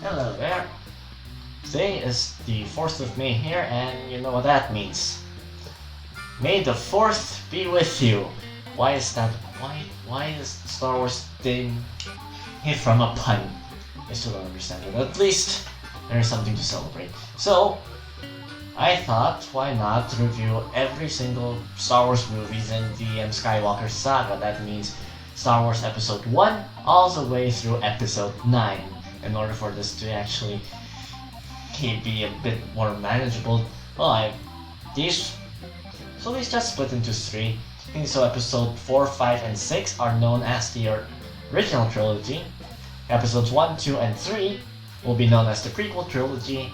Hello there. Today is the 4th of May here, and you know what that means. May the 4th be with you. Why is that? Why is Star Wars thing hit from a pun? I still don't understand it. At least there is something to celebrate. So, I thought, why not review every single Star Wars movies in the Skywalker Saga. That means Star Wars Episode 1 all the way through Episode 9. In order for this to actually be a bit more manageable, these just split into 3. So Episode 4, 5, and 6 are known as the original trilogy. Episodes 1, 2, and 3 will be known as the prequel trilogy.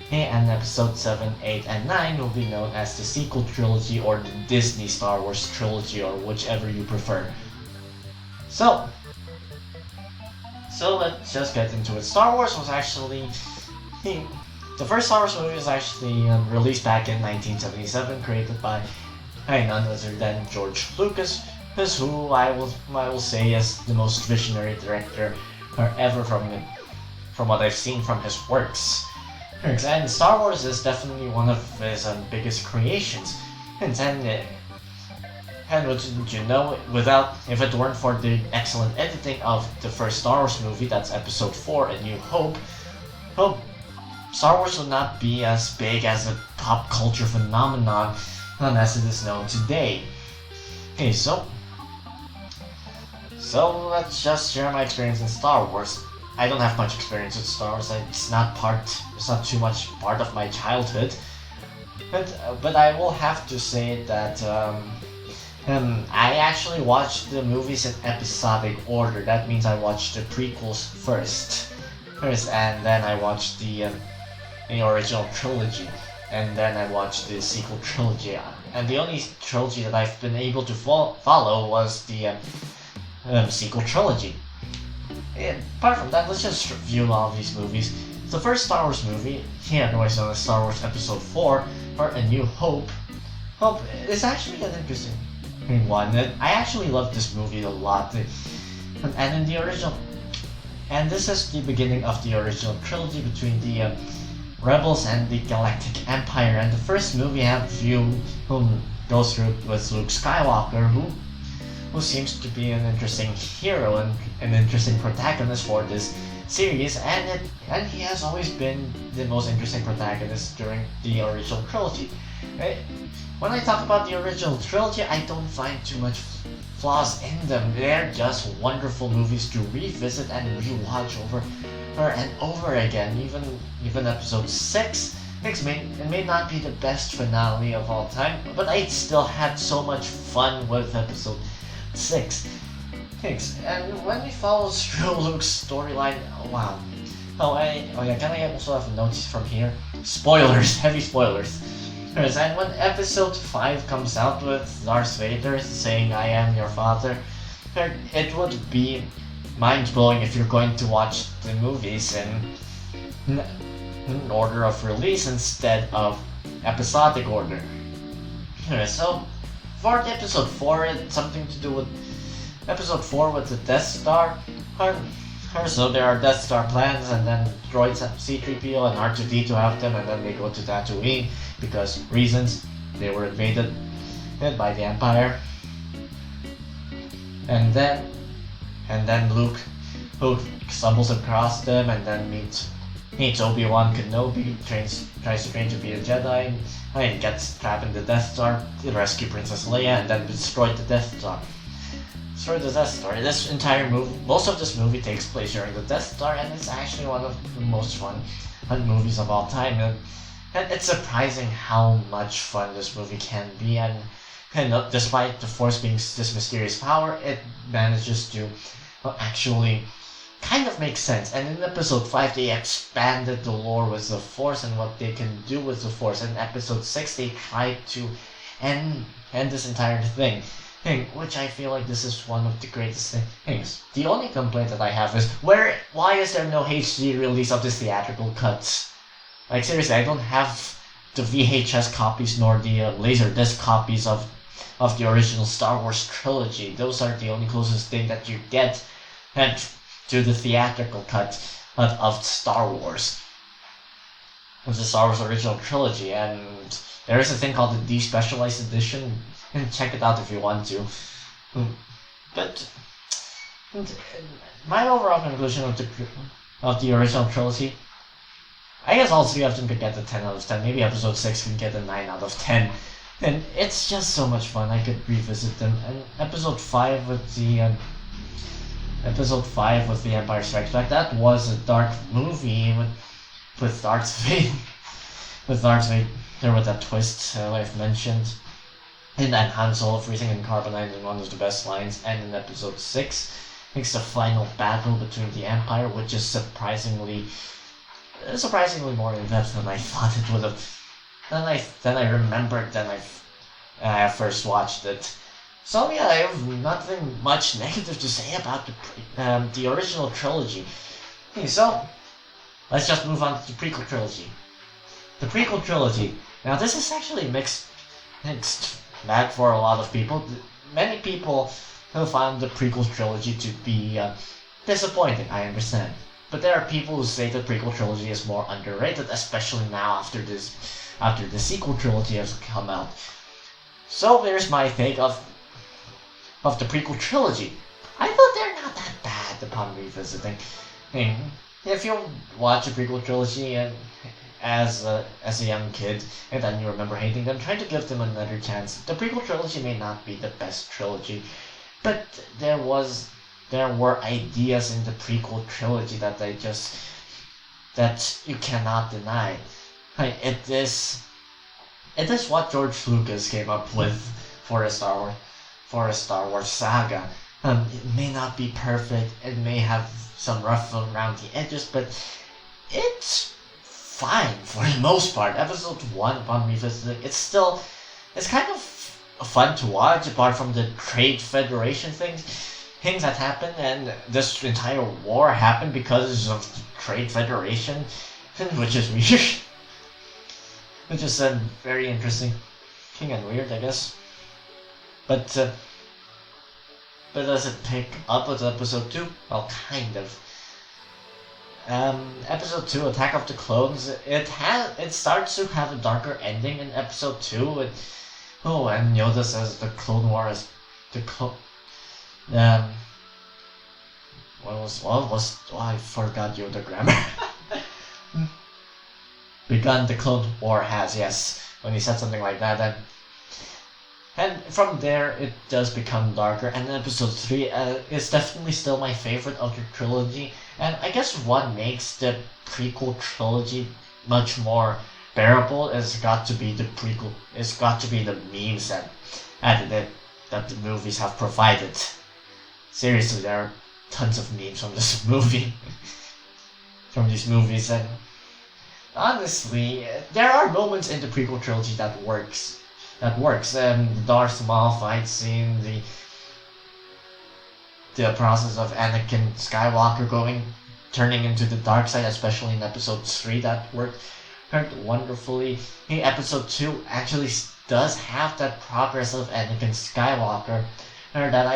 And Episode 7, 8, and 9 will be known as the sequel trilogy or the Disney Star Wars trilogy, or whichever you prefer. So let's just get into it. Star Wars was actually... the first Star Wars movie was actually released back in 1977, created by none other than George Lucas, who I will say is the most visionary director ever from what I've seen from his works. And Star Wars is definitely one of his biggest creations. And wouldn't you know, if it weren't for the excellent editing of the first Star Wars movie, that's Episode 4, A New Hope, Star Wars would not be as big as a pop culture phenomenon as it is known today. Okay, so let's just share my experience in Star Wars. I don't have much experience with Star Wars. It's not too much part of my childhood. But I will have to say that I actually watched the movies in episodic order. That means I watched the prequels first, and then I watched the original trilogy, and then I watched the sequel trilogy. And the only trilogy that I've been able to follow was the sequel trilogy. Apart from that, let's just review all of these movies. The first Star Wars movie, otherwise known as Star Wars Episode 4, or A New Hope, is actually an interesting one. I actually love this movie a lot. And in the original, and this is the beginning of the original trilogy between the Rebels and the Galactic Empire. And the first movie goes through with Luke Skywalker, who seems to be an interesting hero and an interesting protagonist for this series, and he has always been the most interesting protagonist during the original trilogy. When I talk about the original trilogy, I don't find too much flaws in them. They're just wonderful movies to revisit and rewatch over and over again. Even Episode 6, it may not be the best finale of all time, but I still had so much fun with Episode 6. And when we follow through Luke's storyline, wow. Can I also have notes from here? Spoilers, heavy spoilers. And when Episode 5 comes out with Darth Vader saying, "I am your father," it would be mind-blowing if you're going to watch the movies in order of release instead of episodic order. So, for the Episode 4, it's something to do with Episode 4 with the Death Star. So there are Death Star plans, and then droids have C-3PO and R2-D2 have them, and then they go to Tatooine because reasons. They were invaded by the Empire. And then Luke, who stumbles across them and then meets Obi-Wan Kenobi, tries to train to be a Jedi, and gets trapped in the Death Star to rescue Princess Leia and then destroy the Death Star. This entire movie, most of this movie takes place during the Death Star, and it's actually one of the most fun movies of all time. And it's surprising how much fun this movie can be, and despite the Force being this mysterious power, it manages to actually kind of make sense. And in Episode 5, they expanded the lore with the Force and what they can do with the Force. In Episode 6, they tried to end this entire thing, which I feel like this is one of the greatest things. The only complaint that I have is, why is there no HD release of this theatrical cuts? Like, seriously, I don't have the VHS copies nor the Laserdisc copies of the original Star Wars trilogy. Those are the only closest thing that you get to the theatrical cut. of Star Wars, of the Star Wars original trilogy, and there is a thing called the Despecialized Edition, and check it out if you want to. But my overall conclusion of the original trilogy, I guess all three of them could get a 10 out of 10. Maybe episode 6 can get a 9 out of 10. And it's just so much fun. I could revisit them. And episode 5 with the Empire Strikes Back, that was a dark movie with Darth Vader. With Darth Vader with that twist I've mentioned. And then Han Solo freezing in carbonite in one of the best lines. And in episode 6, it's the final battle between the Empire, which is surprisingly more in depth than I thought it would have. Then I remembered when I first watched it. So yeah, I have nothing much negative to say about the original trilogy. Okay, so let's just move on to the prequel trilogy. The prequel trilogy. Now this is actually mixed bag for a lot of people. Many people have found the prequel trilogy to be disappointing. I understand. But there are people who say the prequel trilogy is more underrated, especially now after the sequel trilogy has come out. So here's my take of the prequel trilogy. I thought they're not that bad upon revisiting. If you watch a prequel trilogy and as a young kid and then you remember hating them, try to give them another chance. The prequel trilogy may not be the best trilogy, but there were ideas in the prequel trilogy that you cannot deny. It is what George Lucas came up with for a Star Wars saga. It may not be perfect, it may have some rough around the edges, but it's fine for the most part. Episode 1, upon revisiting, it's kind of fun to watch, apart from the Trade Federation things that happened, and this entire war happened because of the Trade Federation, which is weird. Which is very interesting. And weird, I guess. But does it pick up with episode 2? Well, kind of. Episode 2, Attack of the Clones, it starts to have a darker ending in episode 2. And Yoda says the Clone War is I forgot Yoda grammar. Begun the Clone War has, yes, when he said something like that. And from there, it does become darker. And episode 3 is definitely still my favorite of the trilogy. And I guess what makes the prequel trilogy much more bearable is got to be the prequel. It's got to be the memes that the movies have provided. Seriously, there are tons of memes from this movie, from these movies, and honestly, there are moments in the prequel trilogy that works. The Darth Maul fight scene, the process of Anakin Skywalker turning into the dark side, especially in episode 3, that worked wonderfully. Episode 2 actually does have that progress of Anakin Skywalker that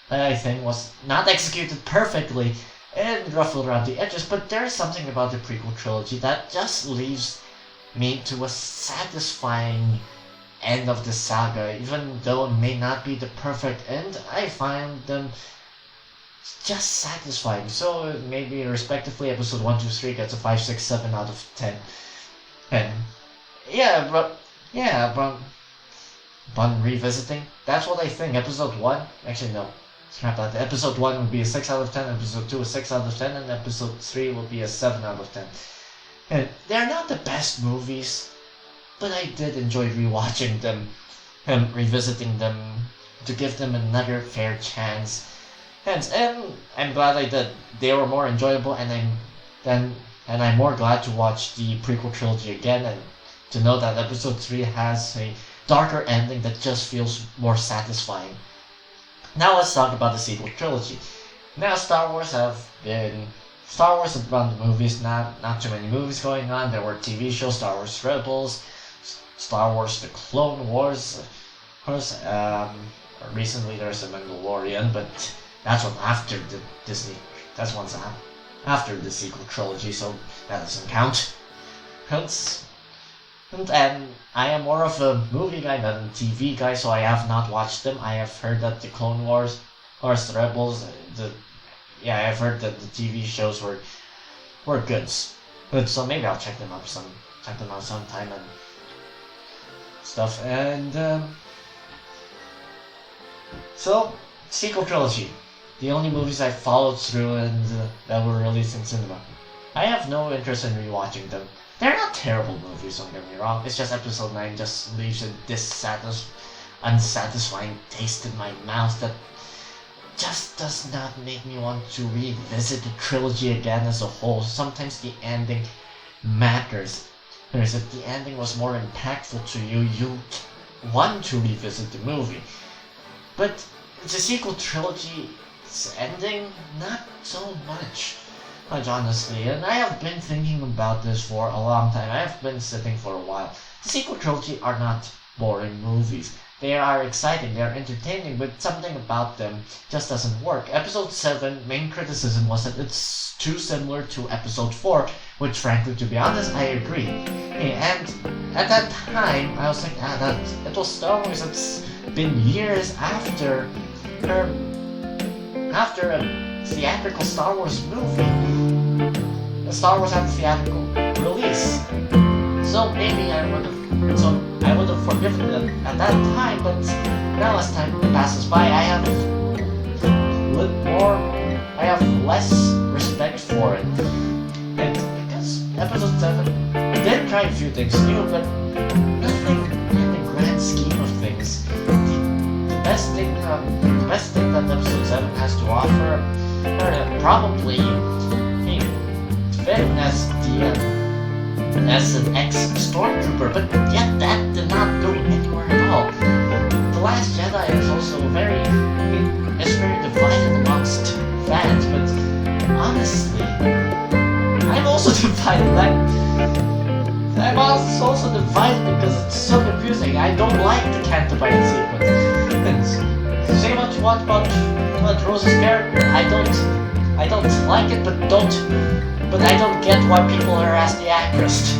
I think was not executed perfectly and ruffled around the edges, but there is something about the prequel trilogy that just leaves me to a satisfying end of the saga. Even though it may not be the perfect end, I find them just satisfying. So maybe respectively episode 1, 2, 3 gets a 5, 6, 7 out of 10. And but upon revisiting, that's what I think. Episode 1, actually no, scrap that. Episode 1 would be a 6 out of 10, episode 2 a 6 out of 10, and episode 3 will be a 7 out of 10. And they're not the best movies, but I did enjoy rewatching them and revisiting them to give them another fair chance. And I'm glad I did. They were more enjoyable, and I'm more glad to watch the prequel trilogy again and to know that episode 3 has a darker ending that just feels more satisfying. Now let's talk about the sequel trilogy. Now Star Wars have run the movies, not too many movies going on. There were TV shows, Star Wars Rebels, Star Wars The Clone Wars, of course. Recently there's a Mandalorian, but that's one after the Disney. That's one's after the sequel trilogy, so that doesn't count. And I am more of a movie guy than a TV guy, so I have not watched them. I have heard that the Clone Wars, or the Rebels, I've heard that the TV shows were good. So maybe I'll check them out sometime and stuff. And so sequel trilogy, the only movies I followed through and that were released in cinema. I have no interest in rewatching them. They're not terrible movies, don't get me wrong. It's just episode 9 just leaves a unsatisfying taste in my mouth that just does not make me want to revisit the trilogy again as a whole. Sometimes the ending matters. Whereas if the ending was more impactful to you, you want to revisit the movie. But the sequel trilogy's ending, not so much. Honestly, and I have been thinking about this for a long time. I have been sitting for a while. The sequel trilogy are not boring movies. They are exciting, they are entertaining, but something about them just doesn't work. Episode 7, main criticism was that it's too similar to Episode 4, which frankly, to be honest, I agree. And at that time, I was like, it was Star Wars. It's been years after a theatrical Star Wars movie. Star Wars had a theatrical release. So maybe I would have forgiven them at that time, but now as time passes by, I have less respect for it. And because Episode 7 did try a few things new, but nothing in the grand scheme of things. The best thing that Episode 7 has to offer are probably Finn as an ex-stormtrooper, but yet that did not go anywhere at all. The Last Jedi is also very divided amongst fans, but honestly, I'm also divided. I'm also divided because it's so confusing. I don't like the Canto Bight sequence. And say what you want about Rose's character, I don't like it, but I don't get why people harass the actress.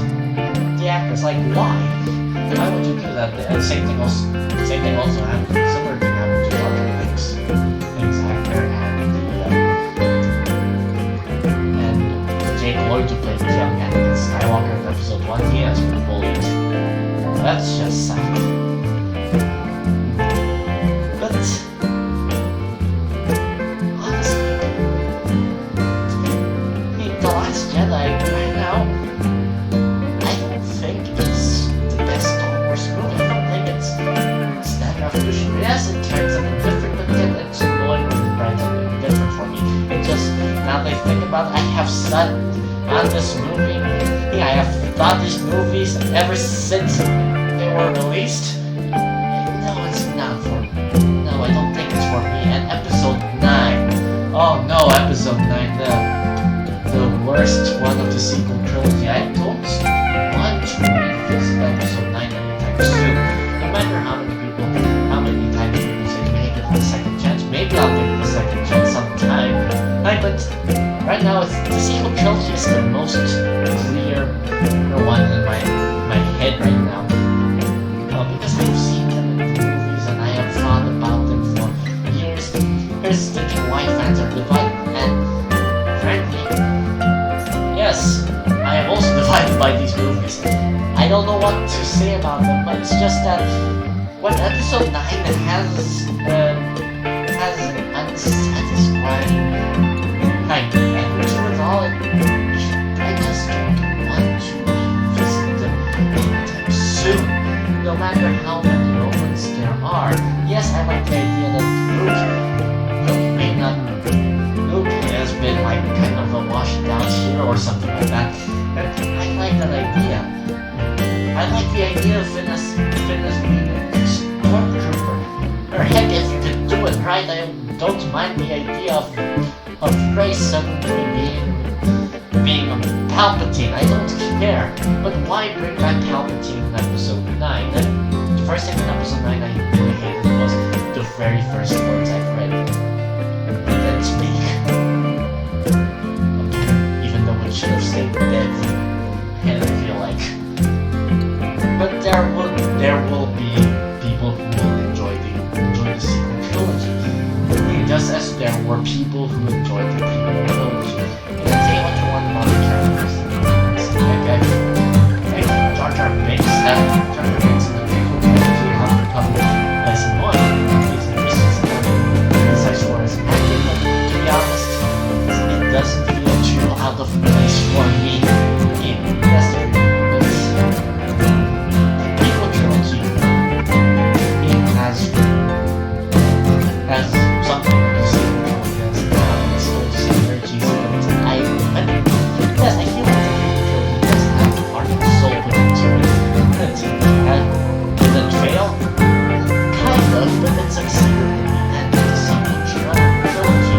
Like, why? Why would you do that? And same thing also happened. Similar thing happened to Jar Jar Binks actor and Jake Lloyd, who played young Anakin Skywalker in Episode 1. He has been bullied. That's just sad. But honestly, The Last Jedi right now, I don't think it's the best Star Wars movie. I don't think it's that revolutionary. Yes, it turns something different, but yet it's annoying when it tries something different for me. It just, now that I think about it, I have sat on this movie. I have thought these movies ever since they were released. No, it's not for me. No, I don't think it's for me. And Episode 9. Oh no, Episode 9, the worst one of the sequel trilogy. I don't want to revisit Episode 9 anytime soon. No matter how many times people say to make it a second chance. Maybe I'll give it a second chance sometime. But right now, the sequel trilogy is the most clear one in my head right now. Because I've seen them in the movies and I have thought about them for years. Here's thinking why fans are divided, and frankly, yes, I am also divided by these movies. I don't know what to say about them, but it's just that when Episode 9 has an unsatisfying ending to it all, I just don't want to revisit them anytime soon, no matter how many moments there are. Yes, I like the idea that Luke has been like kind of a washed down hero or something like that. And I like that idea. I like the idea of Finn as being a stormtrooper. Or heck, if you could do it right, I don't mind the idea of Rey suddenly being a Palpatine. I don't care. But why bring back Palpatine in Episode 9? And the first thing in Episode 9 I really hated was the very first words I've read. Then speak. it should have stayed dead. And I feel like, but there will be people who will enjoy the sequel trilogy, just as there were people who enjoyed the prequel trilogy. You can say what you want about the characters. Like Jar Jar Binks in the prequel trilogy have become less annoying. He's interesting as far as acting, but to be honest, it doesn't feel too out of place for me. Yes, the prequel trilogy has something to say with it's still very cheesy, but yes, I feel like the prequel trilogy does have heart and soul put into it. Did it fail? Kind of, but it succeeded in the end of the sequel trilogy.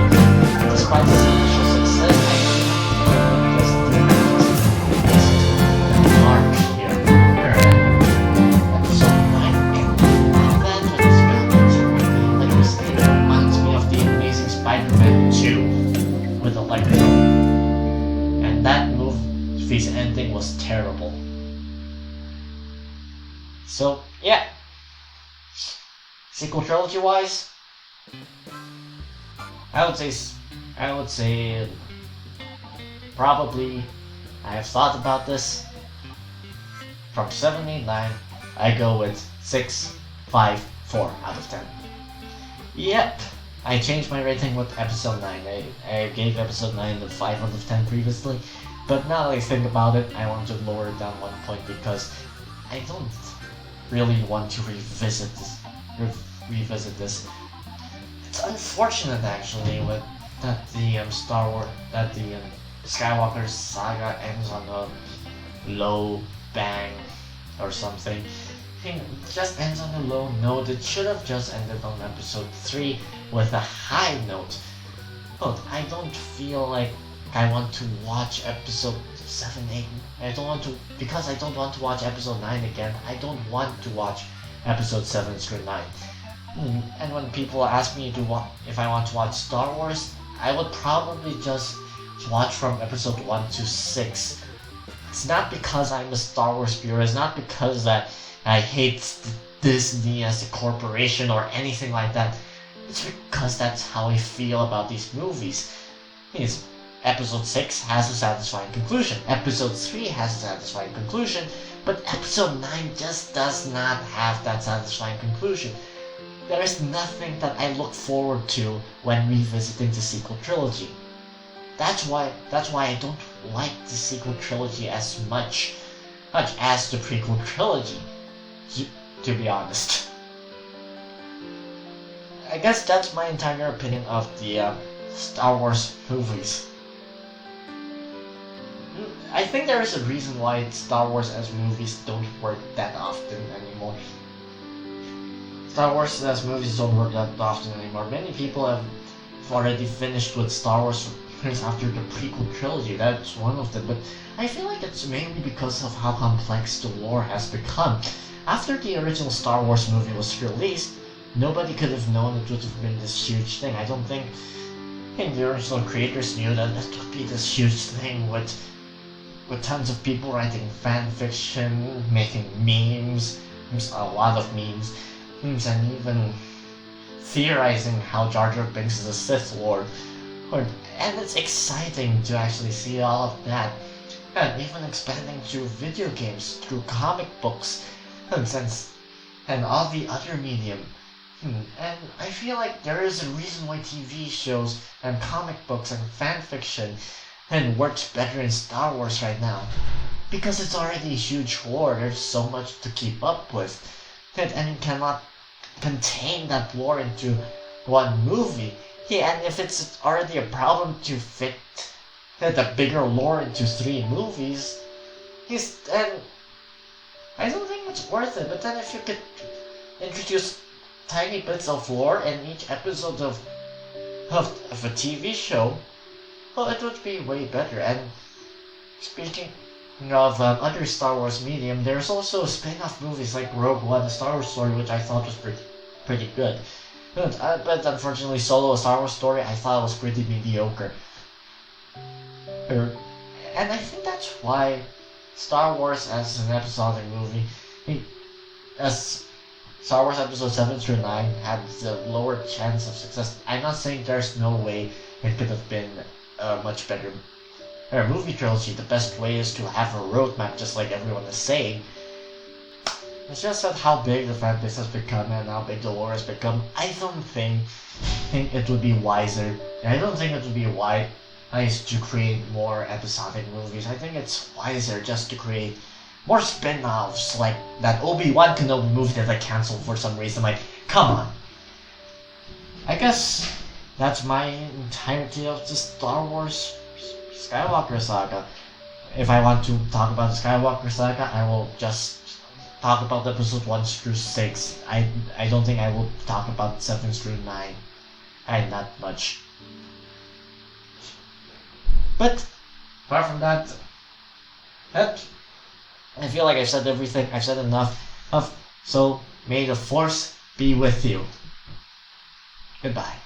Despite its initial success, I think it just the mark here. Episode 9 and that was found like this thing reminds me of the Amazing Spider-Man 2 with Electro. And that movie's ending was terrible. So, yeah. Sequel trilogy wise, I would say probably I have thought about this. From 7, 8, 9, I go with 6, 5, 4 out of 10. Yep, I changed my rating with episode 9. I gave episode 9 the 5 out of 10 previously, but now that I think about it, I want to lower it down 1 point because I don't really want to revisit this. It's unfortunate actually that the Skywalker Saga ends on a low bang or something. It just ends on a low note. It should have just ended on episode 3 with a high note. But I don't feel like I want to watch episode 7, 8. Because I don't want to watch episode 9 again. I don't want to watch episode 7 through 9. And when people ask me if I want to watch Star Wars, I would probably just watch from episode 1 to 6. It's not because I'm a Star Wars purist, it's not because that I hate Disney as a corporation or anything like that. It's because that's how I feel about these movies. Episode 6 has a satisfying conclusion, episode 3 has a satisfying conclusion, but episode 9 just does not have that satisfying conclusion. There is nothing that I look forward to when revisiting the sequel trilogy. That's why I don't like the sequel trilogy as much as the prequel trilogy, to be honest. I guess that's my entire opinion of the Star Wars movies. I think there is a reason why Star Wars as movies don't work that often anymore. Star Wars as movies don't work that often anymore. Many people have already finished with Star Wars after the prequel trilogy. That's one of them, but I feel like it's mainly because of how complex the lore has become. After the original Star Wars movie was released, nobody could have known it would have been this huge thing. I don't think the original creators knew that it would be this huge thing with tons of people writing fan fiction, making memes, a lot of memes, and even theorizing how Jar Jar Binks is a Sith Lord. And it's exciting to actually see all of that, and even expanding to video games, through comic books, and all the other medium. And I feel like there is a reason why TV shows and comic books and fan fiction works better in Star Wars right now. Because it's already a huge lore, there's so much to keep up with, and you cannot contain that lore into one movie. Yeah, and if it's already a problem to fit the bigger lore into 3 movies, then I don't think it's worth it. But then if you could introduce tiny bits of lore in each episode of a TV show, well, it would be way better. And speaking of other Star Wars medium, there's also spin-off movies like Rogue One, a Star Wars story, which I thought was pretty good. But unfortunately, Solo, a Star Wars story, I thought was pretty mediocre. And And I think that's why Star Wars as an episodic movie, as Star Wars Episode 7 through 9 had the lower chance of success. I'm not saying there's no way it could have been a much better movie trilogy. The best way is to have a roadmap, just like everyone is saying. It's just that how big the fan base has become and how big the lore has become, I don't think it would be wiser. I don't think it would be wise to create more episodic movies. I think it's wiser just to create more spin-offs, like that Obi-Wan Kenobi movie that I canceled for some reason. Like, come on. I guess that's my entirety of the Star Wars Skywalker Saga. If I want to talk about the Skywalker Saga, I will just talk about episode 1 through 6. I don't think I will talk about 7 through 9. And not much. But apart from that, I feel like I've said everything. I've said enough. So may the force be with you. Goodbye.